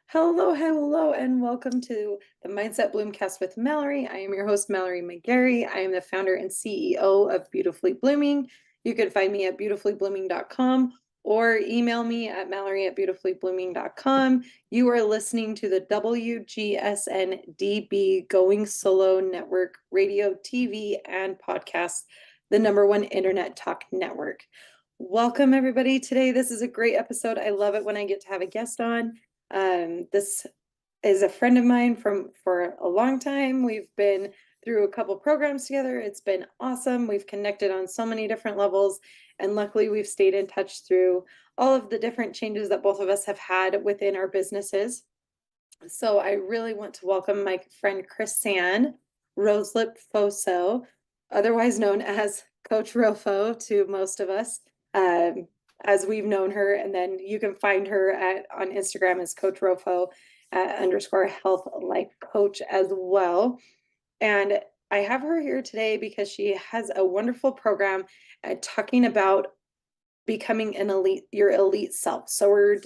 Hello, hello, and welcome to the Mindset Bloomcast with Mallory. I am your host, Mallory McGary. I am the founder and CEO of Beautifully Blooming. You can find me at beautifullyblooming.com or email me at mallory@beautifullyblooming.com. You are listening to the WGSN-DB Going Solo Network radio, TV, and podcast, the #1 internet talk network. Welcome, everybody. Today, this is a great episode. I love it when I get to have a guest on. This is a friend of mine for a long time. We've been through a couple programs together. It's been awesome. We've connected on so many different levels, and luckily we've stayed in touch through all of the different changes that both of us have had within our businesses. So I really want to welcome my friend Chrisanne Roseleip Fossouo, otherwise known as Coach RoFo to most of us. As we've known her, and then you can find her on Instagram as Coach RoFo _ Health Life Coach as well. And I have her here today because she has a wonderful program talking about becoming your elite self. So we're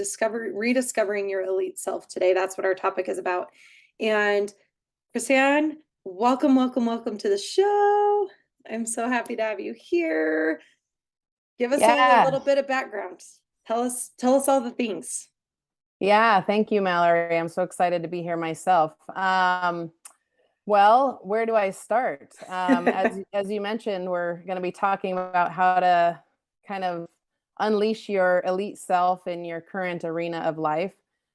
rediscovering your elite self today. That's what our topic is about. And Chrisanne, welcome to the show. I'm so happy to have you here. Give us a little bit of background. Tell us all the things. Yeah, thank you, Mallory. I'm so excited to be here myself. Well, where do I start? As you mentioned, we're going to be talking about how to kind of unleash your elite self in your current arena of life.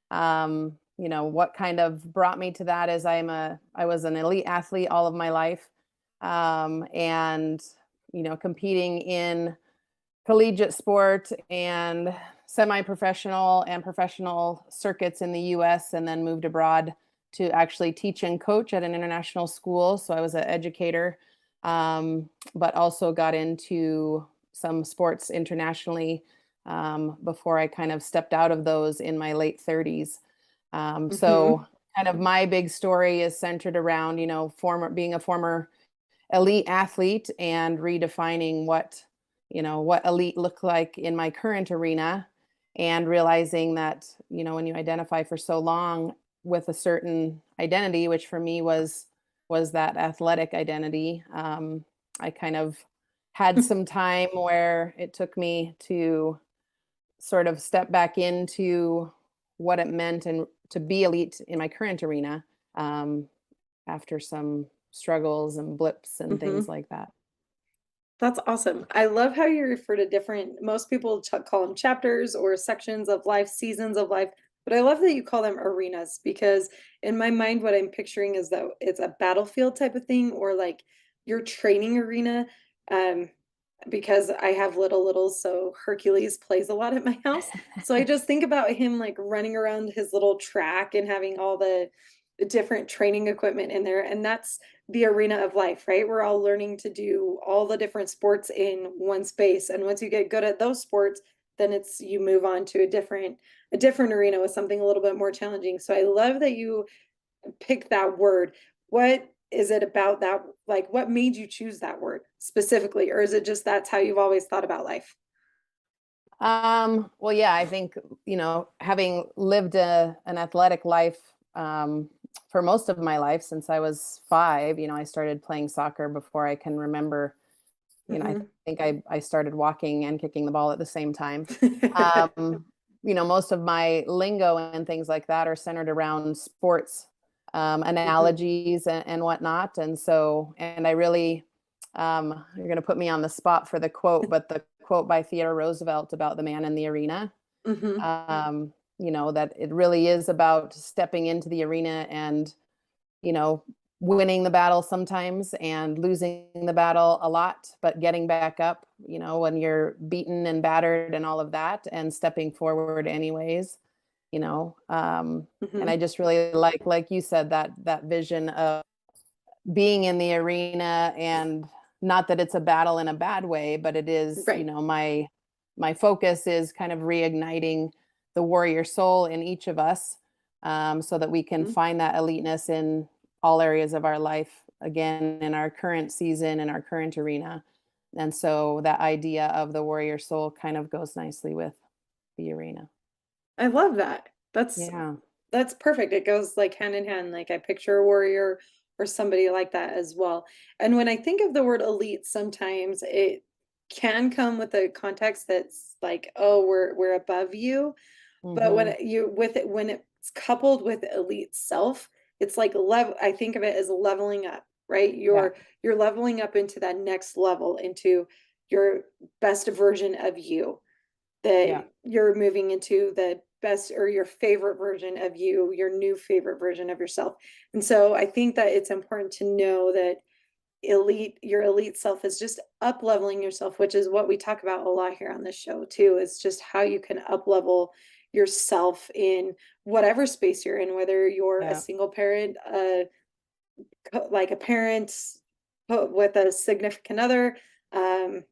What kind of brought me to that is I was an elite athlete all of my life, and competing in collegiate sport and semi-professional and professional circuits in the US, and then moved abroad to actually teach and coach at an international school. So I was an educator, but also got into some sports internationally before I kind of stepped out of those in my late 30s. So kind of my big story is centered around, being a former elite athlete and redefining what elite looked like in my current arena, and realizing that, when you identify for so long with a certain identity, which for me was that athletic identity, I kind of had some time where it took me to sort of step back into what it meant and to be elite in my current arena, after some struggles and blips and things like that. That's awesome. I love how you refer to most people call them chapters or sections of life, seasons of life, but I love that you call them arenas, because in my mind, what I'm picturing is that it's a battlefield type of thing, or like your training arena. Because I have littles, so Hercules plays a lot at my house. So I just think about him like running around his little track and having all the different training equipment in there. And that's the arena of life, right? We're all learning to do all the different sports in one space. And once you get good at those sports, then you move on to a different arena with something a little bit more challenging. So I love that you picked that word. What is it about that? Like, what made you choose that word specifically? Or is it just that's how you've always thought about life? Well, yeah, I think, having lived an athletic life, for most of my life since I was 5, I started playing soccer before I can remember. I think I started walking and kicking the ball at the same time. Most of my lingo and things like that are centered around sports, analogies and whatnot. And I really, you're going to put me on the spot for the quote, but the quote by Theodore Roosevelt about the man in the arena, that it really is about stepping into the arena and, winning the battle sometimes and losing the battle a lot, but getting back up, when you're beaten and battered and all of that, and stepping forward anyways, and I just really like you said, that vision of being in the arena, and not that it's a battle in a bad way, but it is, right. My focus is kind of reigniting the warrior soul in each of us, so that we can find that eliteness in all areas of our life, again, in our current season, in our current arena. And so that idea of the warrior soul kind of goes nicely with the arena. I love that. that's perfect. It goes like hand in hand. Like I picture a warrior or somebody like that as well. And when I think of the word elite, sometimes it can come with a context that's like, oh, we're above you. But when Mm-hmm. you with it, when it's coupled with elite self, it's like I think of it as leveling up, right? Yeah. You're leveling up into that next level, into your best version of you, that Yeah. you're moving into the best or your favorite version of you, your new favorite version of yourself. And so I think that it's important to know that your elite self is just up leveling yourself, which is what we talk about a lot here on this show too. Is just how you can up level yourself in whatever space you're in, whether you're a Yeah. single parent, like a parent with a significant other, um,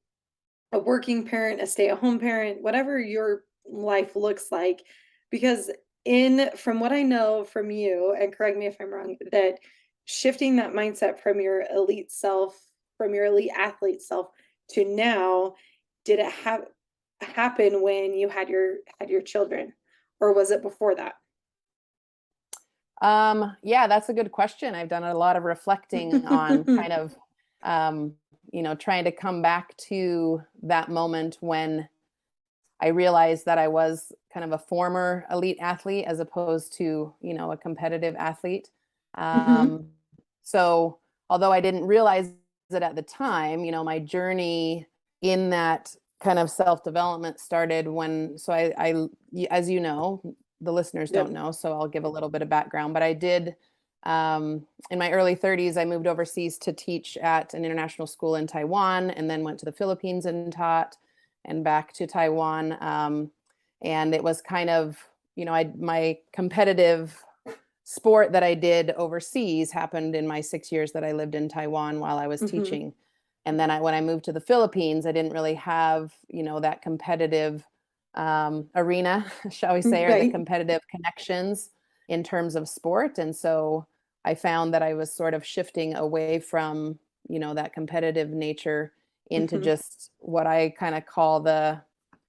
a working parent, a stay-at-home parent, whatever your life looks like. Because in from what I know from you, and correct me if I'm wrong, that shifting that mindset from your elite self, from your elite athlete self to now, did it have happen when you had your children, or was it before that? Yeah, that's a good question. I've done a lot of reflecting on kind of, um, trying to come back to that moment when I realized that I was kind of a former elite athlete as opposed to, a competitive athlete. Hmm. Um, so although I didn't realize it at the time, my journey in that kind of self-development started when, as you know, the listeners don't Yep. know, so I'll give a little bit of background, but I did, in my early 30s, I moved overseas to teach at an international school in Taiwan and then went to the Philippines and taught and back to Taiwan. And it was kind of, my competitive sport that I did overseas happened in my 6 years that I lived in Taiwan while I was Hmm. teaching. And then when I moved to the Philippines, I didn't really have, that competitive arena, shall we say, or the Right. competitive connections in terms of sport. And so I found that I was sort of shifting away from, that competitive nature into Hmm. just what I kind of call the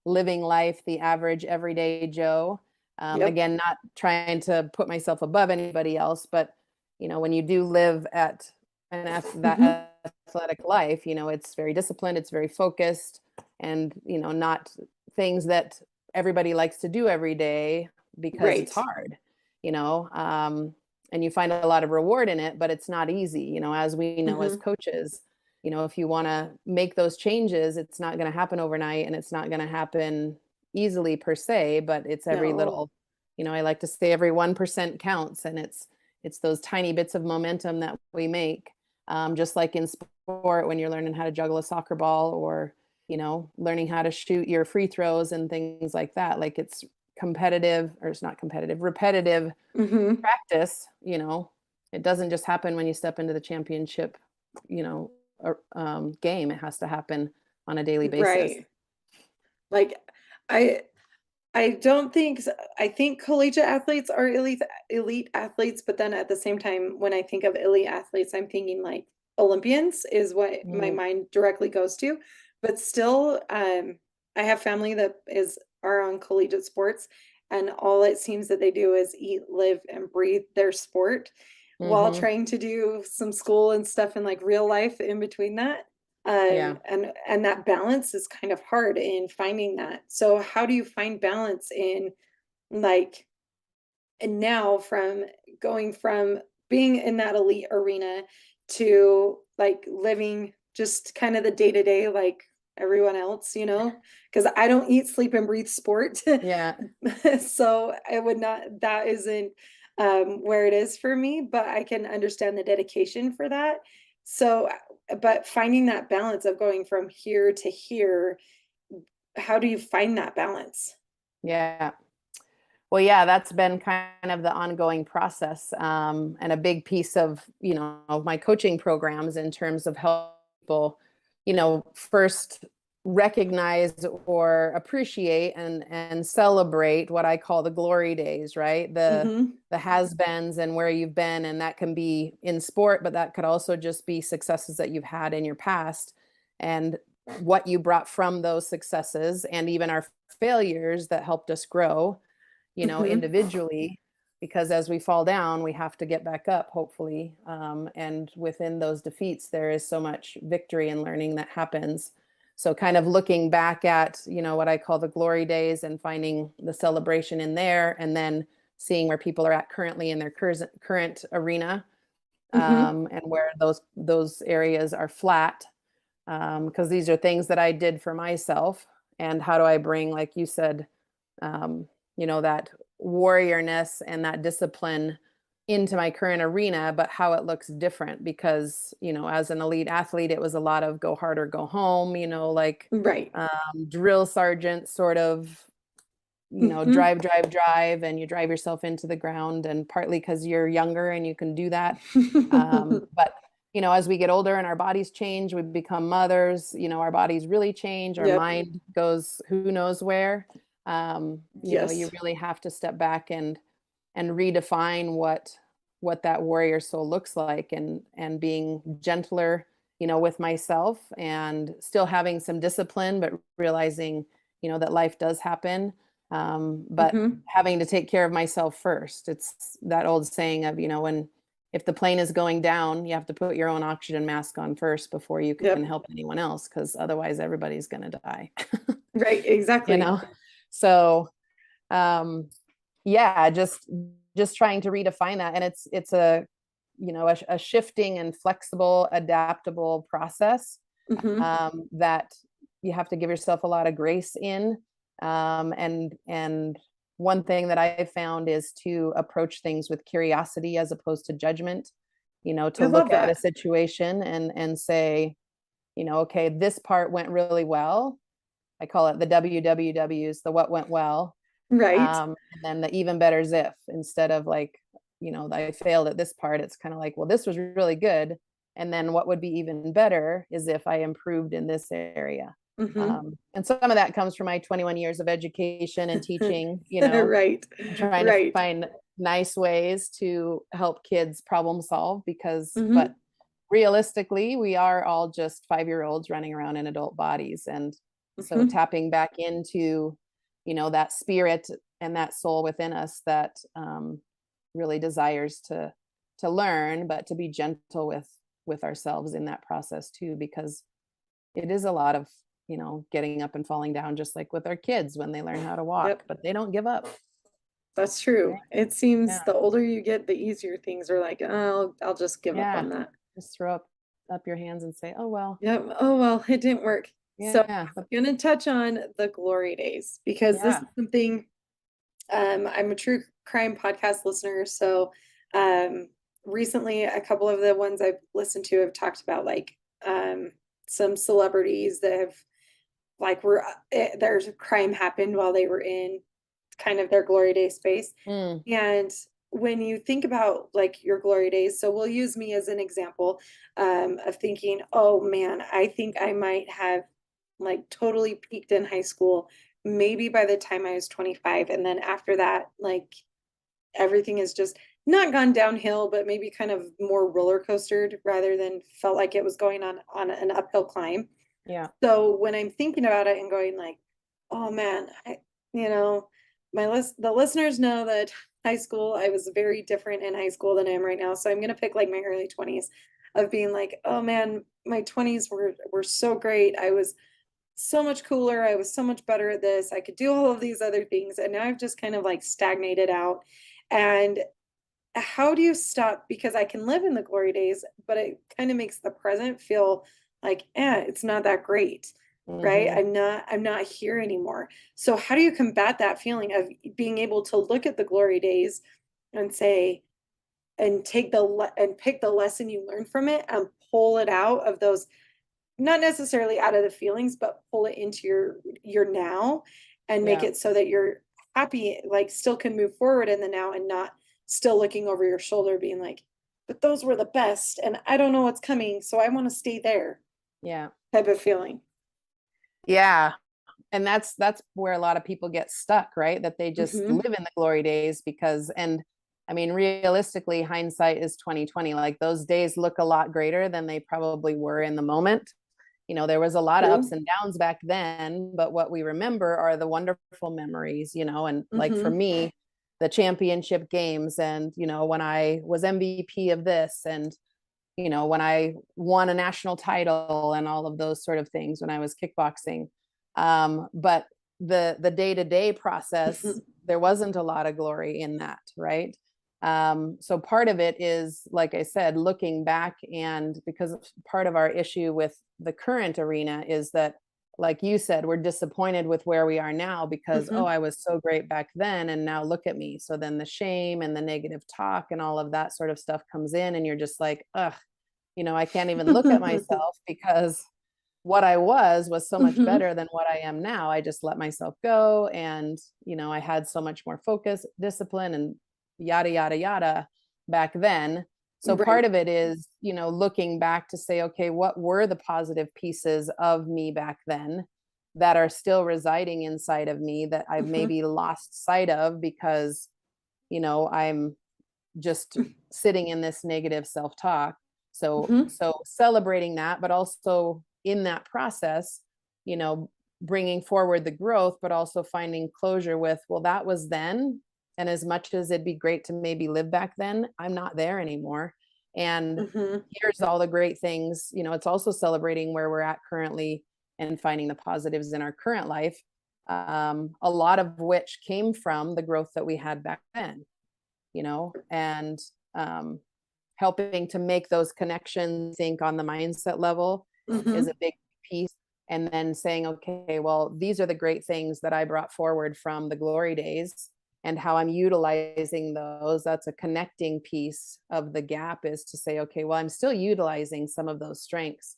living life, the average everyday Joe. Yep. Again, not trying to put myself above anybody else, but when you do live at Hmm. that athletic life, it's very disciplined, it's very focused, and not things that everybody likes to do every day because it's Right. hard, you know. And you find a lot of reward in it, but it's not easy, as we know as Hmm. coaches. If you want to make those changes, it's not going to happen overnight and it's not going to happen easily per se, but it's every No. little, I like to say every 1% counts, and it's those tiny bits of momentum that we make. Just like in sport, when you're learning how to juggle a soccer ball, or learning how to shoot your free throws and things like that. Like it's competitive, or it's not competitive, repetitive Hmm. practice. It doesn't just happen when you step into the championship, you know, game. It has to happen on a daily basis. Right. Like I I don't think I think collegiate athletes are elite athletes, but then at the same time, when I think of elite athletes, I'm thinking like Olympians is what my Mm, mind directly goes to. But still, I have family that is are on collegiate sports, and all it seems that they do is eat, live, and breathe their sport while mm-hmm. trying to do some school and stuff in like real life in between that. Yeah. And that balance is kind of hard in finding that. So how do you find balance in like, and now from going from being in that elite arena to like living just kind of the day to day like everyone else, because I don't eat, sleep, and breathe sport. Yeah. So I would not, that isn't where it is for me, but I can understand the dedication for that. So, but finding that balance of going from here to here, how do you find that balance? Yeah. Well, yeah, that's been kind of the ongoing process, and a big piece of my coaching programs in terms of help people, first recognize or appreciate and celebrate what I call the glory days, right? Mm-hmm. The has-beens and where you've been, and that can be in sport, but that could also just be successes that you've had in your past, and what you brought from those successes, and even our failures that helped us grow Mm-hmm. individually. because as we fall down, we have to get back up, hopefully. And within those defeats, there is so much victory and learning that happens. So kind of looking back at, what I call the glory days and finding the celebration in there, and then seeing where people are at currently in their current arena, and where those areas are flat. Because these are things that I did for myself. And how do I bring, like you said, that warriorness and that discipline into my current arena, but how it looks different because, as an elite athlete, it was a lot of go hard or go home, Right. Drill sergeant sort of, drive, and you drive yourself into the ground, and partly because you're younger and you can do that. But, as we get older and our bodies change, we become mothers, our bodies really change, our Yep. mind goes who knows where. Yes. You really have to step back and redefine what that warrior soul looks like, and being gentler, with myself, and still having some discipline, but realizing, that life does happen. But having to take care of myself first. It's that old saying of, if the plane is going down, you have to put your own oxygen mask on first before you can help anyone else, because otherwise everybody's going to die. Right. Exactly. So, yeah, just trying to redefine that. And it's a shifting and flexible, adaptable process, that you have to give yourself a lot of grace in. And one thing that I found is to approach things with curiosity as opposed to judgment, to look at a situation and say, okay, this part went really well. I call it the WWWs, the what went well. Right. And then the even better's if, instead of like, I failed at this part, it's kind of like, well, this was really good. And then what would be even better is if I improved in this area. And some of that comes from my 21 years of education and teaching, Right. trying to find nice ways to help kids problem solve, but realistically, we are all just 5-year-olds running around in adult bodies. And so tapping back into, that spirit and that soul within us that really desires to learn, but to be gentle with ourselves in that process too, because it is a lot of, getting up and falling down, just like with our kids when they learn how to walk, but they don't give up. That's true. It seems the older you get, the easier things are like, oh, I'll just give up on that. Just throw up your hands and say, oh, well. Yep. Oh, well, it didn't work. So I'm going to touch on the glory days, because this is something, I'm a true crime podcast listener. So recently, a couple of the ones I've listened to have talked about like some celebrities that have there's a crime happened while they were in kind of their glory day space. And when you think about like your glory days, so we'll use me as an example of thinking, oh man, I think I might have like totally peaked in high school, maybe by the time I was 25. And then after that, like everything has just not gone downhill, but maybe kind of more roller coastered rather than felt like it was going on an uphill climb. Yeah. So when I'm thinking about it and going like, oh man, the listeners know that high school, I was very different in high school than I am right now. So I'm going to pick like my early 20s of being like, oh man, my 20s were so great. I was so much cooler. I was so much better at this. I could do all of these other things. And now I've just kind of like stagnated out. And how do you stop? Because I can live in the glory days, but it kind of makes the present feel like, it's not that great, right? I'm not here anymore. So how do you combat that feeling of being able to look at the glory days and say, and pick the lesson you learned from it and pull it out of those, not necessarily out of the feelings, but pull it into your now and make it so that you're happy, like still can move forward in the now and not still looking over your shoulder being like, but those were the best and I don't know what's coming, so I want to stay there. Type of feeling. And that's where a lot of people get stuck, right? That they just live in the glory days and I mean, realistically, hindsight is 2020. Like those days look a lot greater than they probably were in the moment. There was a lot of ups and downs back then, but what we remember are the wonderful memories, and like for me, the championship games, and, you know, when I was MVP of this, and, you know, when I won a national title and all of those sort of things when I was kickboxing. But the day-to-day process, there wasn't a lot of glory in that, right? So part of it is, like I said, looking back, and because part of our issue with the current arena is that, like you said, we're disappointed with where we are now because, oh, I was so great back then, and now look at me. So then the shame and the negative talk and all of that sort of stuff comes in, and you're just like, ugh, you know, I can't even look at myself because what I was so much better than what I am now. I just let myself go, and, you know, I had so much more focus, discipline, and yada, yada, yada back then. So Right. part of it is, you know, looking back to say, okay, what were the positive pieces of me back then that are still residing inside of me that I've maybe lost sight of because, you know, I'm just sitting in this negative self-talk. So celebrating that, but also in that process, you know, bringing forward the growth, but also finding closure with, well, that was then. And as much as it'd be great to maybe live back then, I'm not there anymore. And here's all the great things, you know, it's also celebrating where we're at currently and finding the positives in our current life. A lot of which came from the growth that we had back then, you know, and helping to make those connections, think on the mindset level is a big piece. And then saying, okay, well, these are the great things that I brought forward from the glory days and how I'm utilizing those. That's a connecting piece of the gap, is to say, okay, well, I'm still utilizing some of those strengths,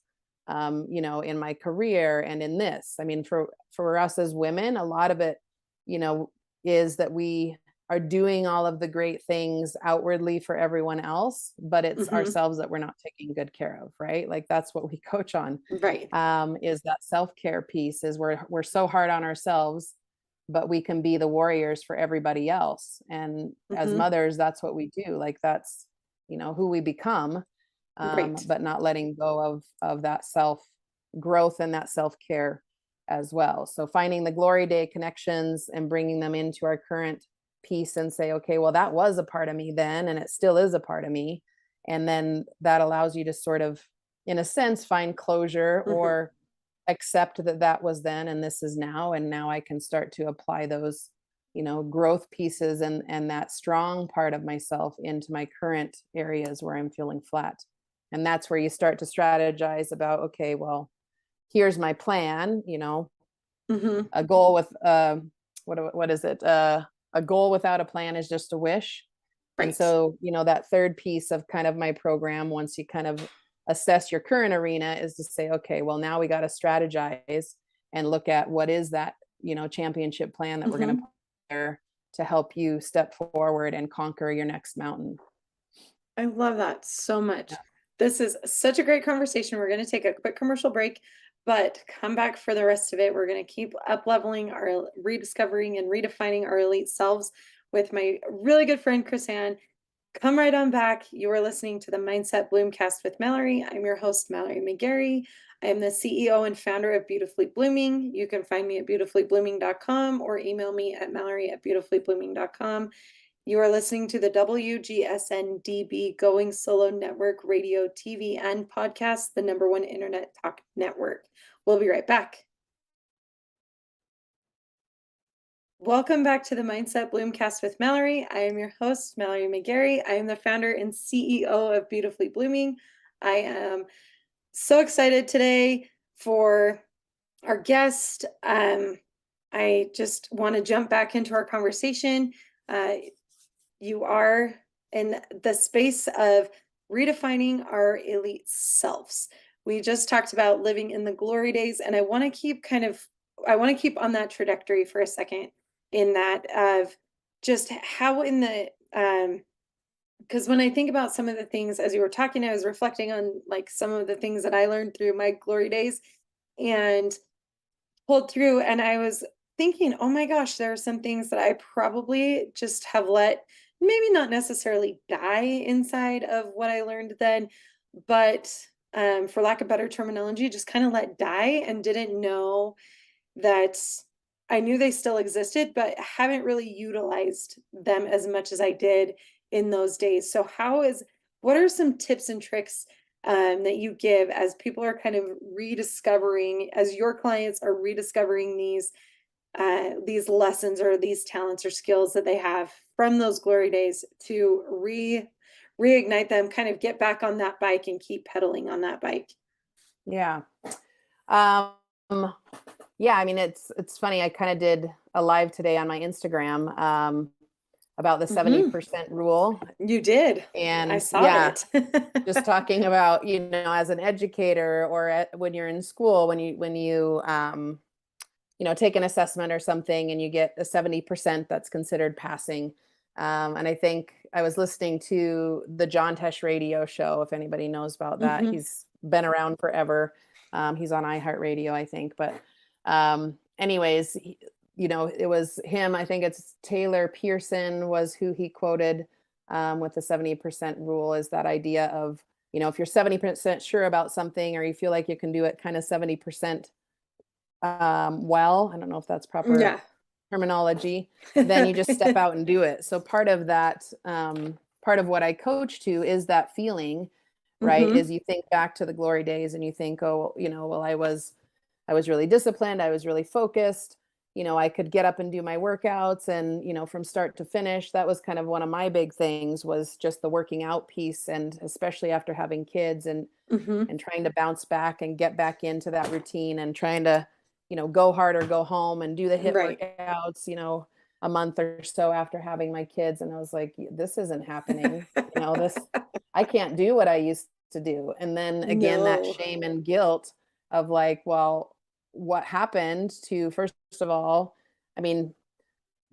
you know, in my career and in this. I mean, for us as women, a lot of it, you know, is that we are doing all of the great things outwardly for everyone else, but it's ourselves that we're not taking good care of, right? Like that's what we coach on. Right. Is that self-care piece, is we're so hard on ourselves, but we can be the warriors for everybody else. And as mothers, that's what we do. Like that's, you know, who we become, Right. but not letting go of that self growth and that self-care as well. So finding the glory day connections and bringing them into our current piece and say, okay, well, that was a part of me then, and it still is a part of me. And then that allows you to sort of, in a sense, find closure or accept that that was then and this is now. And now I can start to apply those, you know, growth pieces and that strong part of myself into my current areas where I'm feeling flat. And that's where you start to strategize about, okay, well, here's my plan, you know, a goal with, what is it? A goal without a plan is just a wish. Right. And so, you know, that third piece of kind of my program, once you kind of assess your current arena, is to say, okay, well, now we got to strategize and look at what is that, you know, championship plan that we're going to put there to help you step forward and conquer your next mountain. I love that so much. This is such a great conversation. We're going to take a quick commercial break, but come back for the rest of it. We're going to keep up leveling our rediscovering and redefining our elite selves with my really good friend, Chrisanne. Come right on back. You are listening to the Mindset Bloomcast with Mallory. I'm your host, Mallory McGary. I am the CEO and founder of Beautifully Blooming. You can find me at beautifullyblooming.com or email me at mallory@beautifullyblooming.com. You are listening to the WGSN-DB Going Solo Network radio, TV, and podcast, the #1 internet talk network. We'll be right back. Welcome back to the Mindset Bloomcast with Mallory. I am your host, Mallory McGary. I am the founder and CEO of Beautifully Blooming. I am so excited today for our guest. I just want to jump back into our conversation. You are in the space of redefining our elite selves. We just talked about living in the glory days, and I want to keep on that trajectory for a second, in that of just how in the because when I think about some of the things as you were talking, I was reflecting on like some of the things that I learned through my glory days and pulled through, and I was thinking, oh my gosh, there are some things that I probably just have let maybe not necessarily die inside of what I learned then, but for lack of better terminology, just kind of let die and didn't know that I knew they still existed, but haven't really utilized them as much as I did in those days. So what are some tips and tricks that you give as people are kind of rediscovering, as your clients are rediscovering these lessons or these talents or skills that they have from those glory days to reignite them, kind of get back on that bike and keep pedaling on that bike? Yeah. Um, yeah, I mean, it's funny. I kind of did a live today on my Instagram about the Hmm. 70% rule. You did. I And saw yeah, it. just talking about, as an educator or when you're in school, when you take an assessment or something and you get a 70%, that's considered passing. And I think I was listening to the John Tesh radio show, if anybody knows about that. Hmm. He's been around forever. He's on iHeartRadio, I think. But anyways, it was him. I think it's Taylor Pearson was who he quoted with the 70% rule, is that idea of, if you're 70% sure about something, or you feel like you can do it kind of 70% well, I don't know if that's proper Yeah. terminology, then you just step out and do it. So part of that, part of what I coach to is that feeling, right? Hmm. Is you think back to the glory days and you think, oh, well, I was really disciplined. I was really focused. I could get up and do my workouts and, from start to finish. That was kind of one of my big things, was just the working out piece. And especially after having kids and Hmm. trying to bounce back and get back into that routine and trying to, go hard or go home and do the hit Right. workouts, a month or so after having my kids. And I was like, this isn't happening. I can't do what I used to do. And then again, that No. shame and guilt of like, well, what happened to, first of all, I mean,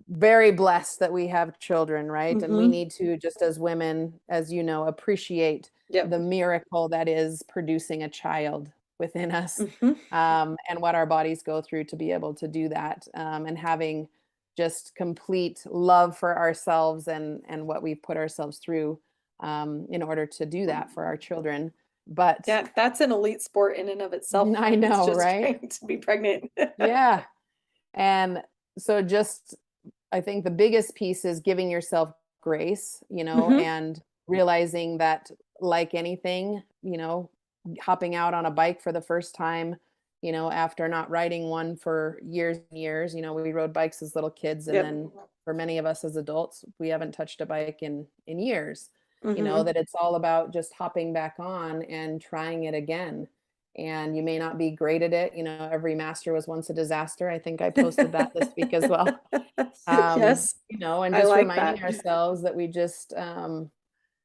very blessed that we have children, right? And we Hmm. need to, just as women, as appreciate Yep. the miracle that is producing a child within us, Hmm. and what our bodies go through to be able to do that, and having just complete love for ourselves and what we've put ourselves through, in order to do that for our children. But Yeah, that's an elite sport in and of itself. I It's know, just right? trying to be pregnant. Yeah. And so just, I think the biggest piece is giving yourself grace, Hmm. and realizing that, like anything, hopping out on a bike for the first time, after not riding one for years and years. We rode bikes as little kids, and Yep. then for many of us as adults, we haven't touched a bike in years. Hmm. That it's all about just hopping back on and trying it again. And you may not be great at it. Every master was once a disaster. I think I posted that this week as well. Yes, And I just like reminding that. ourselves that we just,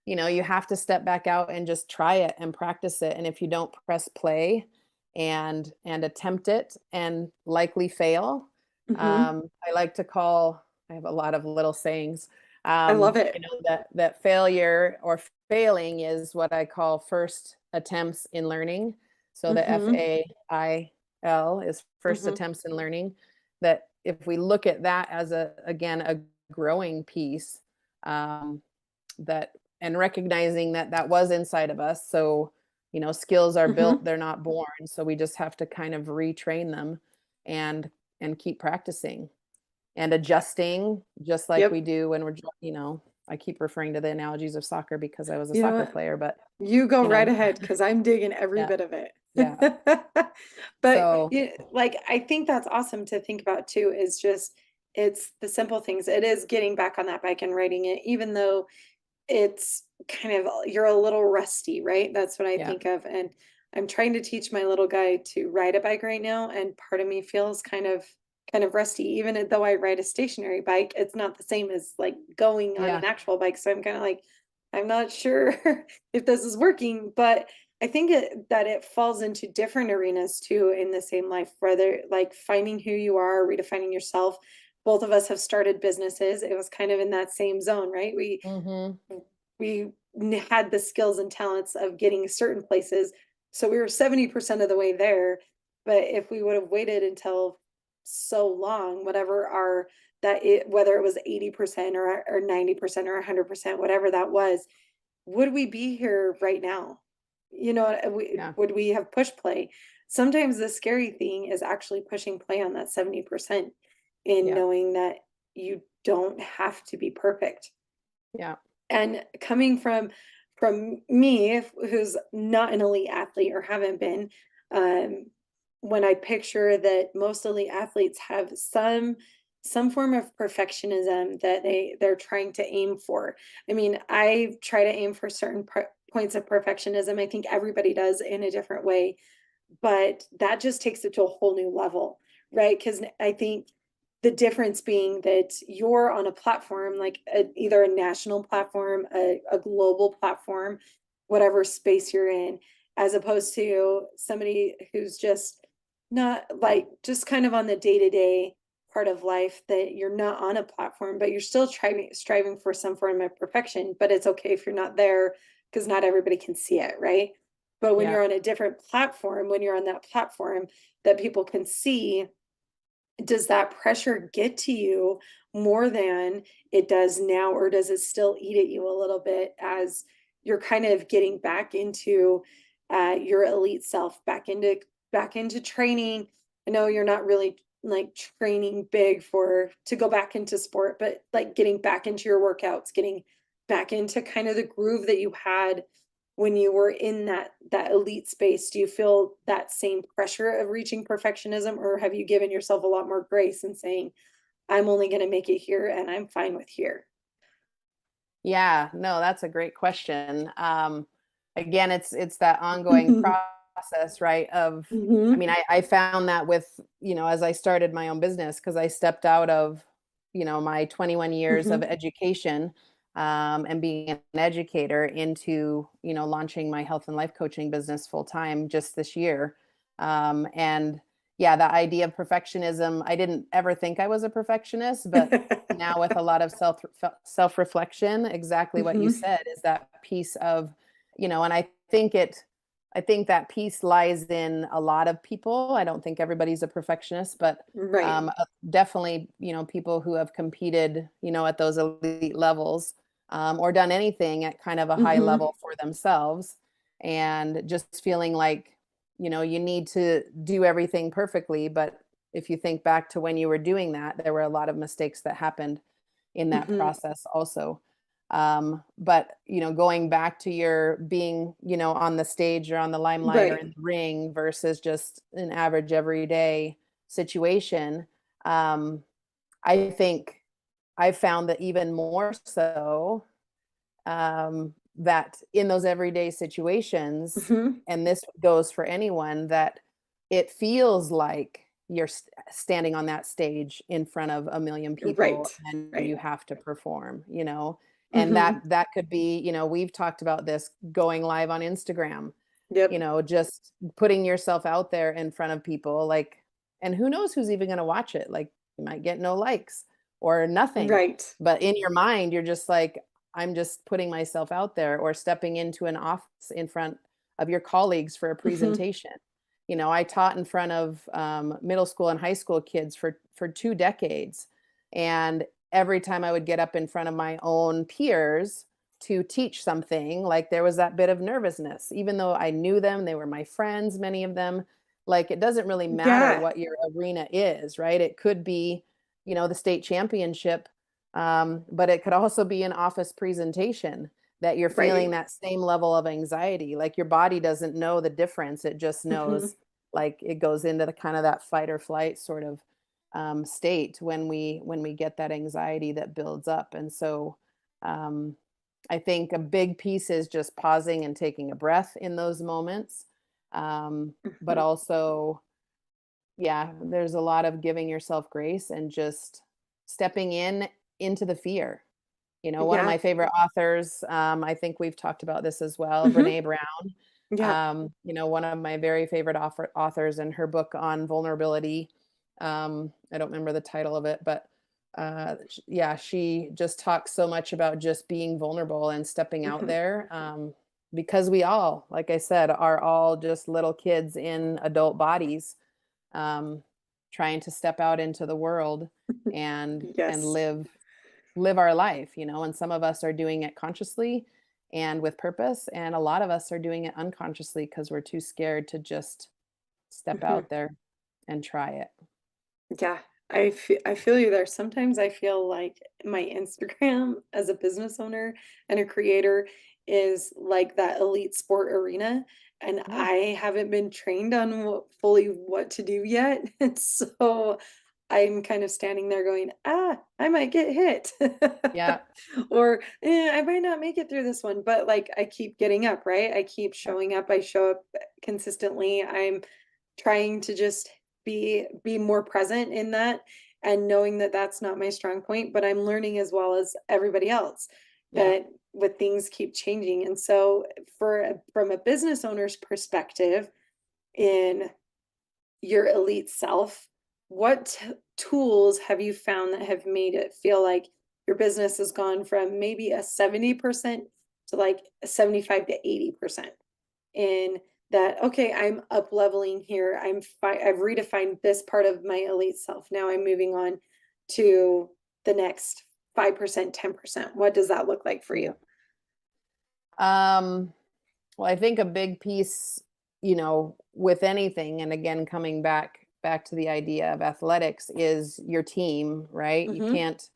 you have to step back out and just try it and practice it. And if you don't press play and attempt it and likely fail, Hmm. I like to call, I have a lot of little sayings, I love it. that failure or failing is what I call first attempts in learning. So the Hmm. FAIL is first Hmm. attempts in learning. That if we look at that as again, a growing piece, that, and recognizing that that was inside of us. So, skills are built, Hmm. they're not born. So we just have to kind of retrain them and keep practicing and adjusting, just like we Yep. do when I keep referring to the analogies of soccer because I was a You know soccer what? player, but You go you right know, ahead because I'm digging every yeah, bit of it. yeah. But So, like I think that's awesome to think about too, is just it's the simple things. It is getting back on that bike and riding it, even though it's kind of you're a little rusty, right? That's what I yeah. think of. And I'm trying to teach my little guy to ride a bike right now, and part of me feels kind of rusty. Even though I ride a stationary bike, it's not the same as like going on Yeah. an actual bike. So I'm kind of like, I'm not sure if this is working, but I think that it falls into different arenas too in the same life, whether like finding who you are, redefining yourself. Both of us have started businesses. It was kind of in that same zone, right? Mhm. We had the skills and talents of getting certain places. So we were 70% of the way there. But if we would have waited until so long, whatever our whether it was 80% or 90% or 100%, whatever that was, would we be here right now? Yeah. Would we have pushed play? Sometimes the scary thing is actually pushing play on that 70%. in Yeah. knowing that you don't have to be perfect. Yeah. And coming from me, who's not an elite athlete or haven't been, um, when I picture that most elite athletes have some form of perfectionism that they're trying to aim for. I mean, I try to aim for certain points of perfectionism. I think everybody does in a different way, but that just takes it to a whole new level, right? Because I think the difference being that you're on a platform, like either a national platform, a global platform, whatever space you're in, as opposed to somebody who's just not, like, just kind of on the day-to-day part of life, that you're not on a platform, but you're still striving for some form of perfection. But it's okay if you're not there, because not everybody can see it, right? But when Yeah. you're on a different platform, when you're on that platform that people can see, does that pressure get to you more than it does now, or does it still eat at you a little bit as you're kind of getting back into your elite self, back into training? I know you're not really like training big for to go back into sport, but like getting back into your workouts, getting back into kind of the groove that you had when you were in that elite space. Do you feel that same pressure of reaching perfectionism, or have you given yourself a lot more grace and saying, I'm only going to make it here and I'm fine with here? Yeah, no, that's a great question. Again, it's that ongoing process, right? I Hmm. mean, I found that with, as I started my own business, because I stepped out of, my 21 years of Hmm. education, and being an educator into, launching my health and life coaching business full time just this year. And yeah, the idea of perfectionism, I didn't ever think I was a perfectionist, but now with a lot of self reflection, exactly what you Hmm. said is that piece of, and I think that piece lies in a lot of people. I don't think everybody's a perfectionist, but Right. definitely, people who have competed, at those elite levels, or done anything at kind of a high Hmm. level for themselves, and just feeling like, you need to do everything perfectly. But if you think back to when you were doing that, there were a lot of mistakes that happened in that Hmm. process also. But going back to your being, on the stage or on the limelight or Right. in the ring versus just an average everyday situation, um, I think I found that even more so, that in those everyday situations, Hmm. and this goes for anyone, that it feels like you're standing on that stage in front of a million Right. people and Right. you have to perform, and that Hmm. that could be, we've talked about this, going live on Instagram, Yep. just putting yourself out there in front of people, like, and who knows who's even going to watch it? Like, you might get no likes or nothing, Right. but in your mind you're just like, I'm just putting myself out there, or stepping into an office in front of your colleagues for a Hmm. presentation. I taught in front of, middle school and high school kids for 2 decades, and every time I would get up in front of my own peers to teach something, like, there was that bit of nervousness, even though I knew them, they were my friends, many of them. Like, it doesn't really matter Yeah. what your arena is, right? It could be, the state championship, but it could also be an office presentation that you're feeling Right. that same level of anxiety. Like, your body doesn't know the difference. It just Hmm. knows, like, it goes into the kind of that fight or flight sort of, state when we get that anxiety that builds up. And so, um, I think a big piece is just pausing and taking a breath in those moments. But Hmm. also, yeah, there's a lot of giving yourself grace and just stepping into the fear. One of Yeah. my favorite authors, I think we've talked about this as well, Hmm. Brene Brown. Yeah. One of my very favorite authors, and her book on vulnerability. I don't remember the title of it, but yeah, she just talks so much about just being vulnerable and stepping out Hmm. there, because we all, like I said, are all just little kids in adult bodies, um, trying to step out into the world and Yes. live our life, and some of us are doing it consciously and with purpose, and a lot of us are doing it unconsciously because we're too scared to just step Hmm. out there and try it. Yeah. I feel you there. Sometimes I feel like my Instagram as a business owner and a creator is like that elite sport arena, and Yeah. I haven't been trained on fully what to do yet. And so I'm kind of standing there going, ah, I might get hit. Yeah. Or I might not make it through this one, but like I keep getting up, right? I keep Yeah. showing up. I show up consistently. I'm trying to just be more present in that, and knowing that that's not my strong point, but I'm learning as well as everybody else Yeah. that with things keep changing. And so from a business owner's perspective, in your elite self, what tools have you found that have made it feel like your business has gone from maybe a 70% to like a 75 to 80%? In that, okay, I'm up leveling here. I've redefined this part of my elite self. Now I'm moving on to the next 5%, 10%. What does that look like for Yeah. you? Um, well, I think a big piece, with anything, and again, coming back to the idea of athletics, is your team, right? You Hmm. can't,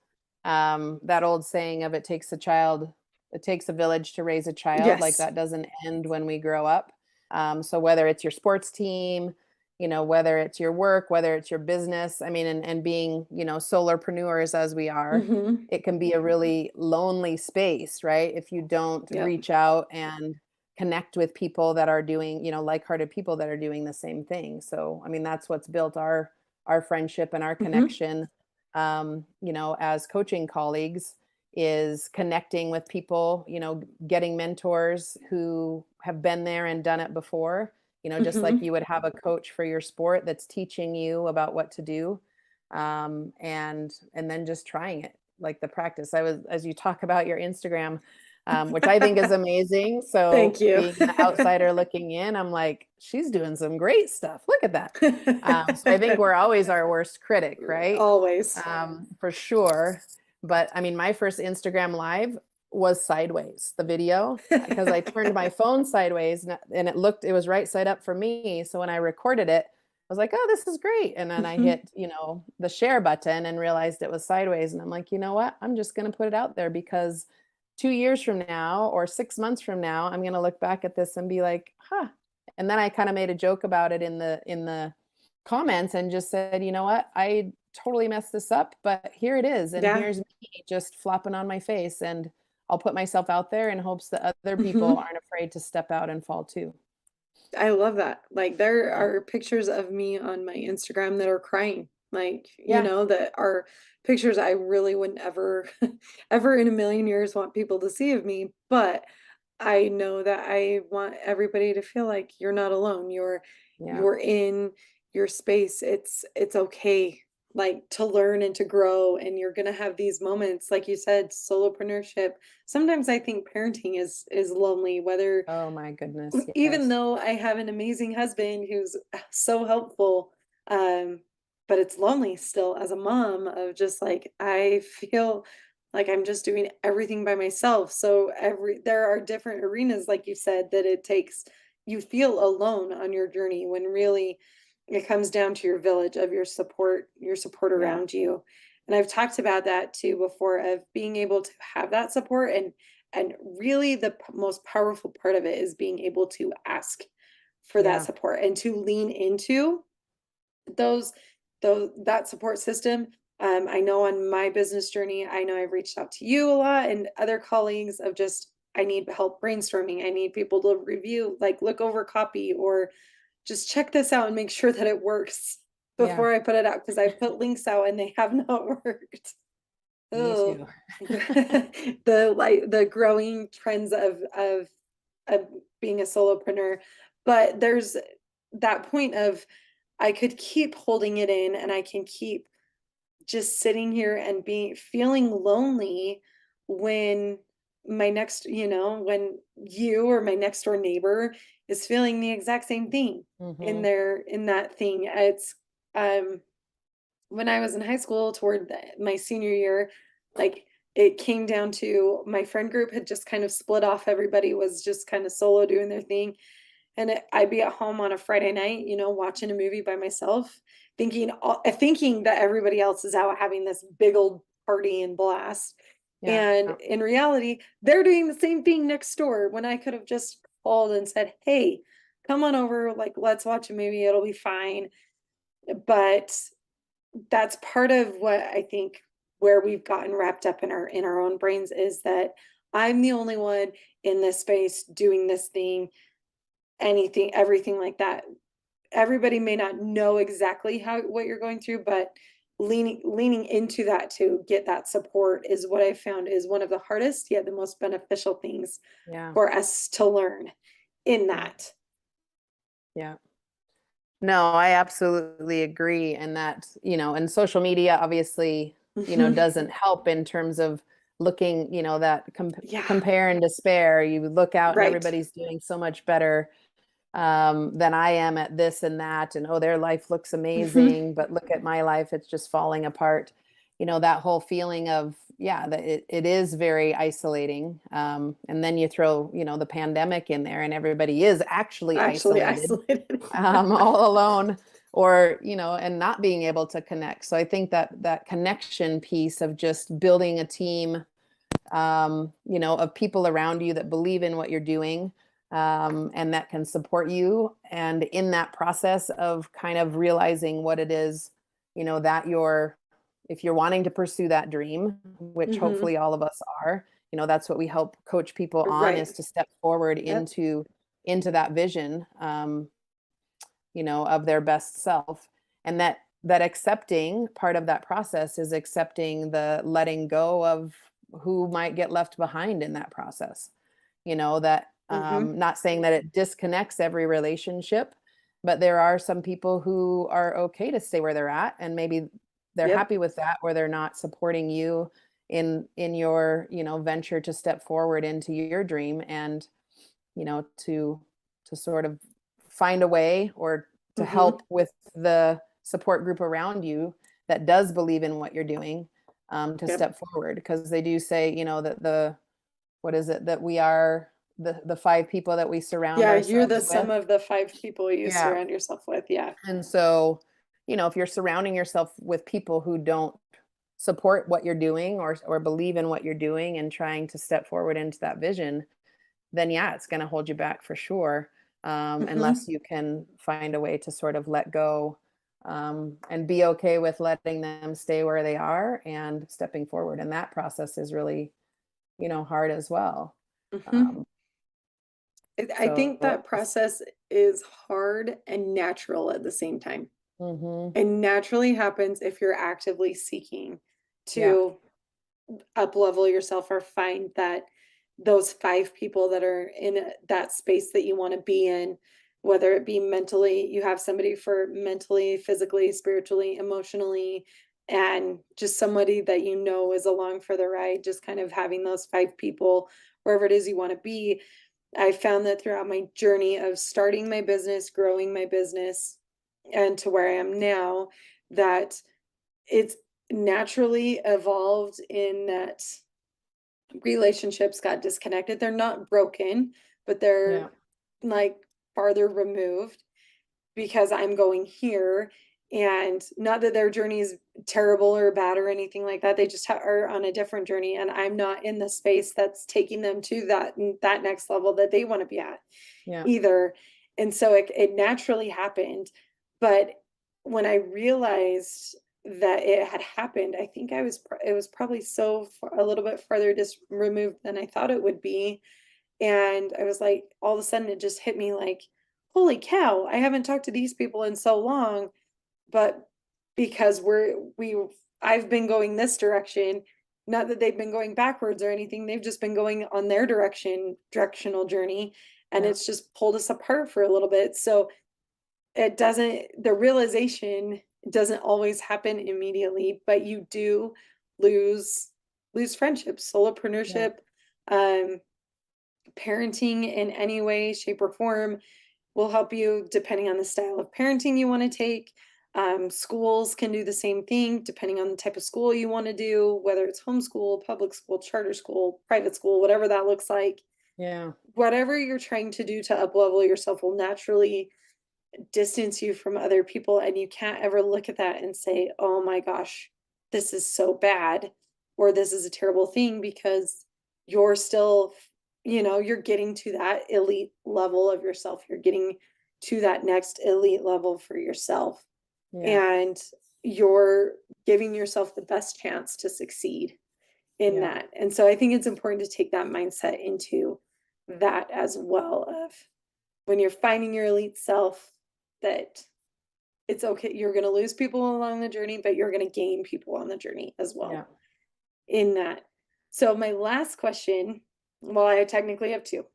that old saying of it takes a village to raise a child, like Yes. that doesn't end when we grow up. So whether it's your sports team, whether it's your work, whether it's your business, I mean, and being, solopreneurs as we are, Hmm. it can be a really lonely space, right? If you don't Yep. reach out and connect with people that are doing, like-hearted people that are doing the same thing. So, I mean, that's what's built our friendship and our Hmm. connection, as coaching colleagues, is connecting with people, getting mentors who have been there and done it before, just like Hmm. you would have a coach for your sport that's teaching you about what to do, and then just trying it, like the practice. I was, as you talk about your Instagram, which I think is amazing. Thank So you. being an outsider looking in, I'm like, she's doing some great stuff. Look at that. So I think we're always our worst critic, right? Always. For sure. But I mean, my first Instagram live was sideways, the video, because I turned my phone sideways and it was right side up for me. So when I recorded it, I was like, oh, this is great. And then I Hmm. hit, the share button and realized it was sideways. And I'm like, you know what? I'm just going to put it out there because 2 years from now or 6 months from now, I'm going to look back at this and be like, huh. And then I kind of made a joke about it in the comments and just said, you know what? I totally messed this up, but here it is. And Yeah. here's me just flopping on my face. And I'll put myself out there in hopes that other people Hmm. aren't afraid to step out and fall too. I love that. Like there Yeah. are pictures of me on my Instagram that are crying. Like, Yeah. that are pictures I really wouldn't ever ever in a million years want people to see of me, but I know that I want everybody to feel like you're not alone. Yeah. You're in your space. It's okay like to learn and to grow, and you're going to have these moments like you said, solopreneurship. Sometimes I think parenting is lonely, whether Oh my goodness. even Yes. though I have an amazing husband who's so helpful, um, but it's lonely still as a mom of just like I feel like I'm just doing everything by myself. So there are different arenas, like you said, that it takes you feel alone on your journey when really it comes down to your village of your support Yeah. around you. And I've talked about that too before of being able to have that support, and really the most powerful part of it is being able to ask for that Yeah. support and to lean into those that support system. I know on my business journey, I know I've reached out to you a lot and other colleagues of just I need help brainstorming. I need people to review, like look over copy or just check this out and make sure that it works Yeah. before I put it out because I've put links out and they have not worked. Me Oh, too. the growing trends of being a solopreneur, but there's that point of I could keep holding it in and I can keep just sitting here and being feeling lonely when when you or my next door neighbor is feeling the exact same thing Hmm. in that thing. It's um when I was in high school toward my senior year, like it came down to my friend group had just kind of split off. Everybody was just kind of solo doing their thing. And I'd be at home on a Friday night, watching a movie by myself, thinking that everybody else is out having this big old party and blast. Yeah. And in reality, they're doing the same thing next door when I could have just called and said, "Hey, come on over, like let's watch a movie, it'll be fine." But that's part of what I think where we've gotten wrapped up in our own brains is that I'm the only one in this space doing this thing, anything, everything like that. Everybody may not know exactly what you're going through, but leaning into that to get that support is what I found is one of the hardest yet the most beneficial things Yeah. for us to learn in Yeah. that. Yeah. No, I absolutely agree. And that, and social media obviously, doesn't help in terms of looking, that Yeah, compare and despair. You look out and right. everybody's doing so much better than I am at this and that. And oh, their life looks amazing, but look at my life, it's just falling apart. That whole feeling of, yeah, that it is very isolating. And then you throw, the pandemic in there and everybody is actually Actually isolated, isolated. all alone, or, and not being able to connect. So I think that connection piece of just building a team, of people around you that believe in what you're doing, and that can support you. And in that process of kind of realizing what it is, that if you're wanting to pursue that dream, which Hmm. hopefully all of us are, that's what we help coach people on, Right. is to step forward Yep. into that vision, of their best self. And that accepting part of that process is accepting the letting go of who might get left behind in that process. That Hmm. not saying that it disconnects every relationship, but there are some people who are okay to stay where they're at, and maybe they're Yep. happy with that, where they're not supporting you in your, venture to step forward into your dream, and to sort of find a way, or to Hmm. help with the support group around you that does believe in what you're doing, to Yep. step forward. Because they do say, that what is it, that we are the five people that we surround Yeah, you're the ourselves with. sum of the five people you Yeah. surround yourself with. Yeah. And so, if you're surrounding yourself with people who don't support what you're doing, or believe in what you're doing and trying to step forward into that vision, then yeah, it's going to hold you back for sure. Hmm. Unless you can find a way to sort of let go, and be okay with letting them stay where they are and stepping forward. And that process is really, hard as well. Hmm. Um, I so, think that process is hard and natural at the same time. mhm, And naturally happens if you're actively seeking yeah, to up level yourself or find that those five people that are in that space that you want to be in, whether it be mentally, you have somebody for mentally, physically, spiritually, emotionally, and just somebody that is along for the ride, just kind of having those five people wherever it is you want to be. I found that throughout my journey of starting my business, growing my business, and to where I am now, that it's naturally evolved in that relationships got disconnected. They're not broken, but yeah, they're like farther removed because I'm going here. And not that their journey is terrible or bad or anything like that. They just are on a different journey, and I'm not in the space that's taking them to that next level that they want to be at yeah, either. And so it naturally happened. But when I realized that it had happened, I think it was probably a little bit farther just removed than I thought it would be. And I was like, all of a sudden it just hit me like, holy cow, I haven't talked to these people in so long, but because I've been going this direction, not that they've been going backwards or anything, they've just been going on their directional journey, and yeah, it's just pulled us apart for a little bit. So the realization doesn't always happen immediately, but you do lose friendships, yeah, solopreneurship, um, parenting in any way, shape, or form will help you depending on the style of parenting you want to take. Schools can do the same thing depending on the type of school you want to do, whether it's homeschool, public school, charter school, private school, whatever that looks like. Yeah. whatever you're trying to do to up-level yourself will naturally distance you from other people, and you can't ever look at that and say, "Oh my gosh, this is so bad," or "This is a terrible thing," because you're still, you're getting to that elite level of yourself. You're getting to that next elite level for yourself, Yeah. and you're giving yourself the best chance to succeed in Yeah. that. And so I think it's important to take that mindset into that as well, of when you're finding your elite self, that it's okay. You're going to lose people along the journey, but you're going to gain people on the journey as Yeah. well in that. So my last question, well, I technically have two.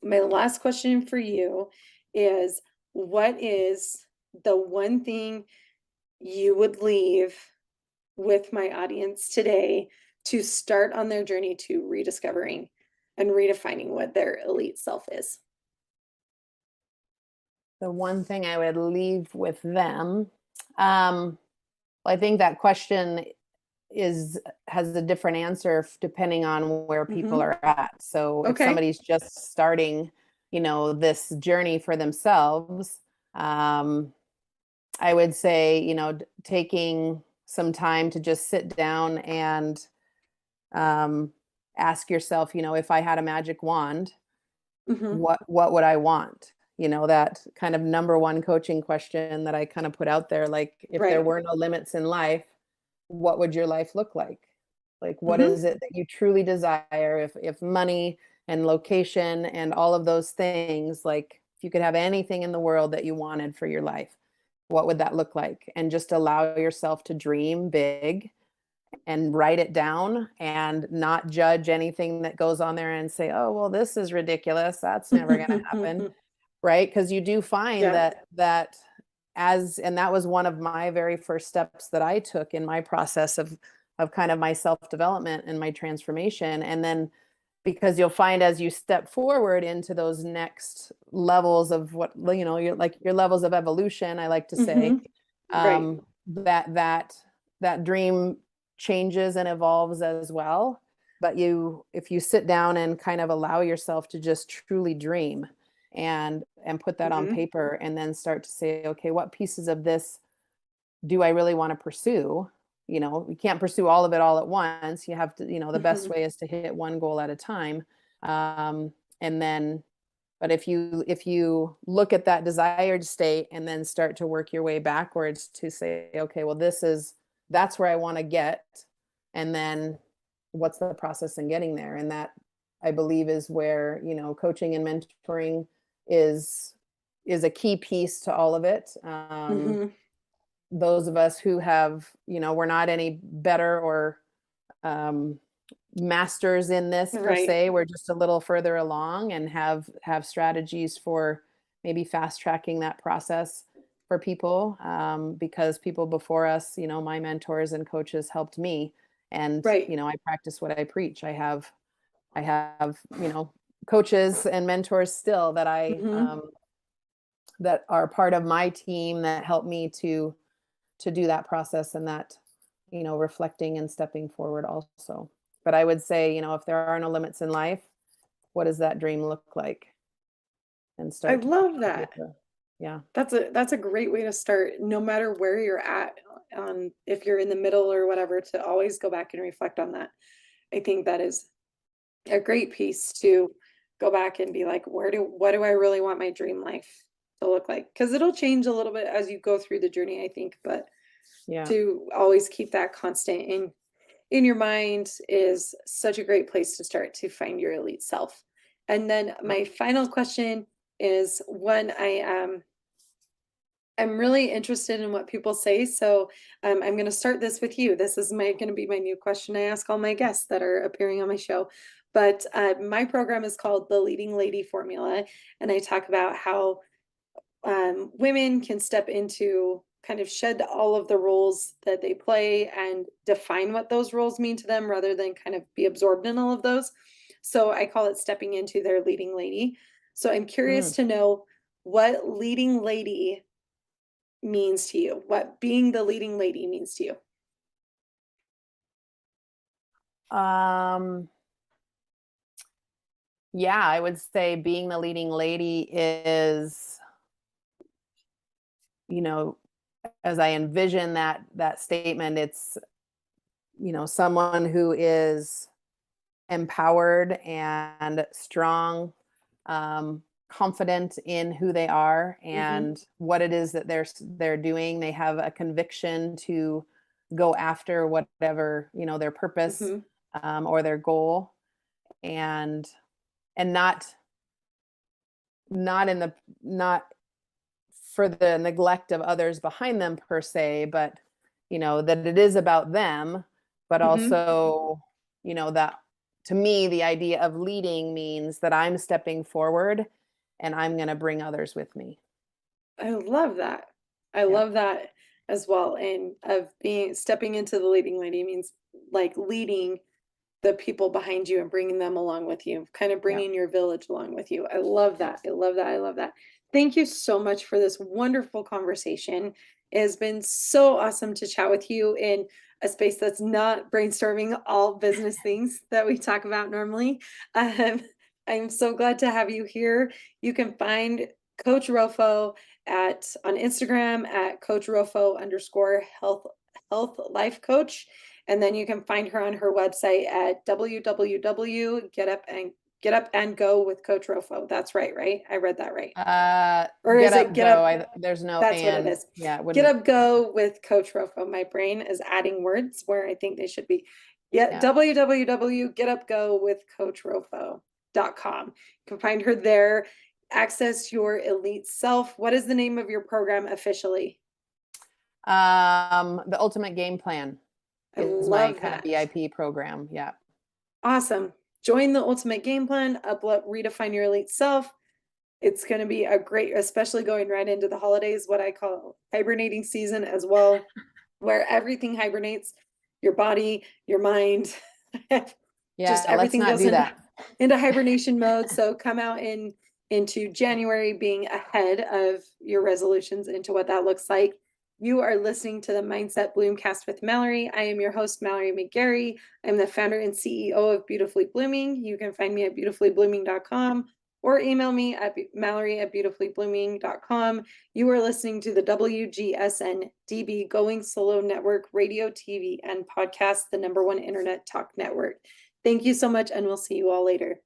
My last question for you is, what is the one thing you would leave with my audience today to start on their journey to rediscovering and redefining what their elite self is? The one thing I would leave with them, um, well, I think that question is has a different answer depending on where people Hmm. are at. So if Okay. somebody's just starting, this journey for themselves, um, I would say, taking some time to just sit down and um, ask yourself, if I had a magic wand, Hmm. what would I want? That kind of number one coaching question that I kind of put out there, like if there Right. were no limits in life, what would your life look like? Like what Hmm. is it that you truly desire? If money and location and all of those things, like if you could have anything in the world that you wanted for your life, what would that look like? And just allow yourself to dream big and write it down and not judge anything that goes on there and say, "Oh, well, this is ridiculous. That's never going to happen." Right? Because you do find Yeah. that and that was one of my very first steps that I took in my process of kind of my self-development and my transformation. And then because you'll find as you step forward into those next levels of what, your levels of evolution, I like to say, Hmm. Right. that dream changes and evolves as well. But if you sit down and kind of allow yourself to just truly dream and put that on Hmm. paper and then start to say, okay, what pieces of this do I really want to pursue? You can't pursue all of it all at once. You have to, the best Hmm. way is to hit one goal at a time. And then, but if you look at that desired state and then start to work your way backwards to say, okay, well, that's where I want to get. And then what's the process in getting there? And that I believe is where, coaching and mentoring is is a key piece to all of it. Hmm. Those of us who have, we're not any better or um, masters in this per Right. se. We're just a little further along and have strategies for maybe fast tracking that process for people, because people before us, my mentors and coaches helped me, and Right. I practice what I preach. I have coaches and mentors still Hmm. that are part of my team that help me to do that process and that reflecting and stepping forward also. But I would say, if there are no limits in life, what does that dream look like? And I start to put love it on that. paper. Yeah. That's a great way to start, no matter where you're at. If you're in the middle or whatever, to always go back and reflect on that. I think that is a great piece to go back and be like, what do I really want my dream life to look like? Because it'll change a little bit as you go through the journey, I think, but Yeah. to always keep that constant in your mind is such a great place to start to find your elite self. And then my final question is one I'm really interested in what people say. So I'm going to start this with you. This is my going to be my new question I ask all my guests that are appearing on my show. But my program is called the Leading Lady Formula, and I talk about how women can step into, kind of shed all of the roles that they play and define what those roles mean to them rather than kind of be absorbed in all of those. So I call it stepping into their leading lady. So I'm curious Mm. to know what leading lady means to you, what being the leading lady means to you. Um, Yeah, I would say being the leading lady is, you know, as I envision that statement, it's, someone who is empowered and strong, confident in who they are and what it is that they're doing. They have a conviction to go after whatever, their purpose, or their goal, and not not for the neglect of others behind them per se, but that it is about them, but also, that to me, the idea of leading means that I'm stepping forward and I'm going to bring others with me. I love that. I Yeah. love that as well. And of being stepping into the leading lady means like leading the people behind you and bringing them along with you, kind of Yeah. bringing your village along with you. I love that. I love that. I love that. Thank you so much for this wonderful conversation. It has been so awesome to chat with you in a space that's not brainstorming all business things that we talk about normally. Um, I'm so glad to have you here. You can find Coach RoFo on Instagram at Coach RoFo _ health life coach. And then you can find her on her website at www.getupandgo with Coach RoFo. That's right? I read that right. Or Get is it up, get go. up? There's no That's what it and. is. Yeah, it Get wouldn't. up, go with Coach RoFo. My brain is adding words where I think they should be. Yeah, Yeah. www.getupgo with coachrofo.com. You can find her there. Access your elite self. What is the name of your program officially? The Ultimate Game Plan I is my love kind of that. VIP program. Yeah. Awesome. Join the Ultimate Game Plan, redefine your elite self. It's going to be a great, especially going right into the holidays, what I call hibernating season as well, where everything hibernates, your body, your mind, just Yeah, let's everything not goes do that. into hibernation mode. So come out into January being ahead of your resolutions into what that looks like. You are listening to the Mindset Bloomcast with Mallory. I am your host, Mallory McGary. I'm the founder and CEO of Beautifully Blooming. You can find me at beautifullyblooming.com or email me at mallory@beautifullyblooming.com. You are listening to the WGSN-DB Going Solo Network radio, TV, and podcast, the #1 internet talk network. Thank you so much, and we'll see you all later.